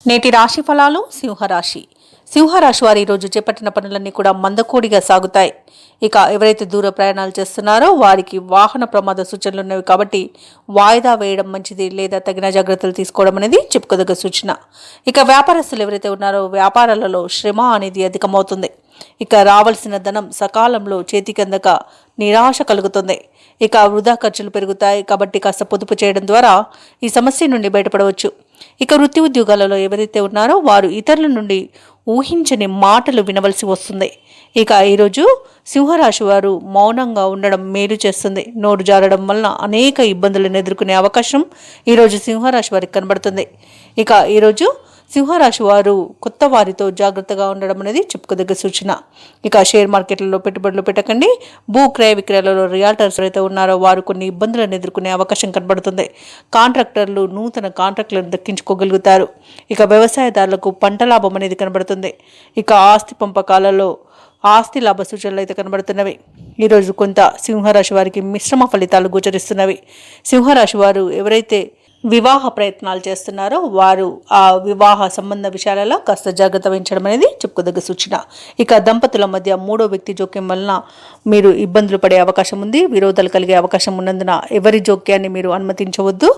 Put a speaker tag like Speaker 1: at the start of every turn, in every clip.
Speaker 1: నేటి రాశి ఫలాలు సింహరాశి వారు ఈరోజు చేపట్టిన పనులన్నీ కూడా మందకోడిగా సాగుతాయి. ఇక ఎవరైతే దూర ప్రయాణాలు చేస్తున్నారో వారికి వాహన ప్రమాద సూచనలు ఉన్నవి కాబట్టి వాయిదా వేయడం మంచిది, లేదా తగిన జాగ్రత్తలు తీసుకోవడం అనేది చెప్పుకోదగ్గ సూచన. ఇక వ్యాపారస్తులు ఎవరైతే ఉన్నారో వ్యాపారాలలో శ్రమ అనేది అధికమవుతుంది. ఇక రావాల్సిన ధనం సకాలంలో చేతికి అందక నిరాశ కలుగుతుంది. ఇక వృధా ఖర్చులు పెరుగుతాయి కాబట్టి కాస్త పొదుపు చేయడం ద్వారా ఈ సమస్య నుండి బయటపడవచ్చు. ఇక వృత్తి ఉద్యోగాలలో ఎవరైతే ఉన్నారో వారు ఇతరుల నుండి ఊహించని మాటలు వినవలసి వస్తుంది. ఇక ఈరోజు సింహరాశి వారు మౌనంగా ఉండడం మేలు చేస్తుంది. నోరు జారడం వలన అనేక ఇబ్బందులను ఎదుర్కొనే అవకాశం ఈరోజు సింహరాశి వారికి కనబడుతుంది. ఇక ఈరోజు సింహరాశి వారు కొత్త వారితో జాగ్రత్తగా ఉండడం అనేది చెప్పుకోదగ్గ సూచన. ఇక షేర్ మార్కెట్లలో పెట్టుబడులు పెట్టకండి. భూ క్రయ విక్రయాలలో రియాల్టర్స్ ఎవరైతే ఉన్నారో వారు కొన్ని ఇబ్బందులను ఎదుర్కొనే అవకాశం కనబడుతుంది. కాంట్రాక్టర్లు నూతన కాంట్రాక్టులను దక్కించుకోగలుగుతారు. ఇక వ్యవసాయదారులకు పంట లాభం అనేది కనబడుతుంది. ఇక ఆస్తి పంపకాలలో ఆస్తి లాభ సూచనలు అయితే కనబడుతున్నవి. ఈరోజు కొంత సింహరాశి వారికి మిశ్రమ ఫలితాలు గోచరిస్తున్నవి. సింహరాశి వారు ఎవరైతే వివాహ ప్రయత్నాలు చేస్తున్నారో వారు ఆ వివాహ సంబంధ విషయాలలో కాస్త జాగ్రత్త వహించడం అనేది చెప్పుకోదగ్గ సూచన. ఇక దంపతుల మధ్య మూడో వ్యక్తి జోక్యం వలన మీరు ఇబ్బందులు పడే అవకాశం ఉంది. విరోధాలు కలిగే అవకాశం ఉన్నందున ఎవరి జోక్యాన్ని మీరు అనుమతించవద్దు.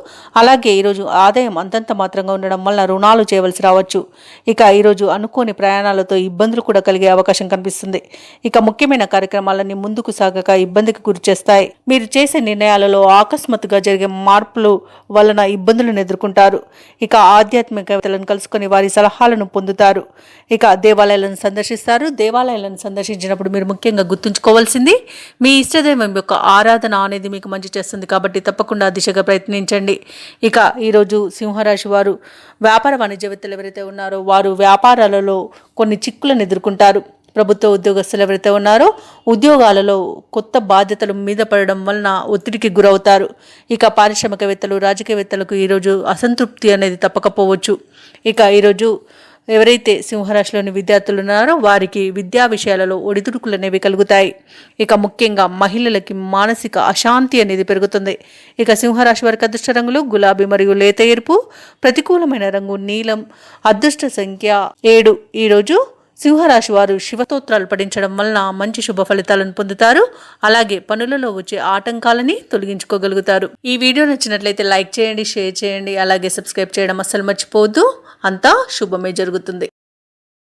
Speaker 1: అలాగే ఈరోజు ఆదాయం అంతంత మాత్రంగా ఉండడం వలన రుణాలు చేయవలసి రావచ్చు. ఇక ఈరోజు అనుకోని ప్రయాణాలతో ఇబ్బందులు కూడా కలిగే అవకాశం కనిపిస్తుంది. ఇక ముఖ్యమైన కార్యక్రమాలన్నీ ముందుకు సాగక ఇబ్బందికి గురి చేస్తాయి. మీరు చేసే నిర్ణయాలలో ఆకస్మాత్తుగా జరిగే మార్పులు వలన ఇబ్బందులను ఎదుర్కొంటారు. ఇక ఆధ్యాత్మికవేత్తలను కలుసుకొని వారి సలహాలను పొందుతారు. ఇక దేవాలయాలను సందర్శిస్తారు. దేవాలయాలను సందర్శించినప్పుడు మీరు ముఖ్యంగా గుర్తుంచుకోవాల్సింది మీ ఇష్టదైవం యొక్క ఆరాధన అనేది మీకు మంచి చేస్తుంది కాబట్టి తప్పకుండా దిశగా ప్రయత్నించండి. ఇక ఈరోజు సింహరాశి వారు వ్యాపార వాణిజ్యవేత్తలు ఎవరైతే ఉన్నారో వారు వ్యాపారాలలో కొన్ని చిక్కులను ఎదుర్కొంటారు. ప్రభుత్వ ఉద్యోగస్తులు ఎవరైతే ఉన్నారో ఉద్యోగాలలో కొత్త బాధ్యతలు మీద పడడం వలన ఒత్తిడికి గురవుతారు. ఇక పారిశ్రామికవేత్తలు రాజకీయవేత్తలకు ఈరోజు అసంతృప్తి అనేది తప్పకపోవచ్చు. ఇక ఈరోజు ఎవరైతే సింహరాశిలోని విద్యార్థులు ఉన్నారో వారికి విద్యా విషయాలలో ఒడిదుడుకులు అనేవి కలుగుతాయి. ఇక ముఖ్యంగా మహిళలకి మానసిక అశాంతి అనేది పెరుగుతుంది. ఇక సింహరాశి వారికి అదృష్ట రంగులు గులాబీ మరియు లేత ఎరుపు, ప్రతికూలమైన రంగు నీలం, అదృష్ట సంఖ్య 7. ఈరోజు సింహరాశి వారు శివస్తోత్రాలు పఠించడం వలన మంచి శుభ ఫలితాలను పొందుతారు. అలాగే పనులలో వచ్చే ఆటంకాలని తొలగించుకోగలుగుతారు. ఈ వీడియో నచ్చినట్లయితే లైక్ చేయండి, షేర్ చేయండి, అలాగే సబ్స్క్రైబ్ చేయడం అస్సలు మర్చిపోవద్దు. అంతా శుభమే జరుగుతుంది.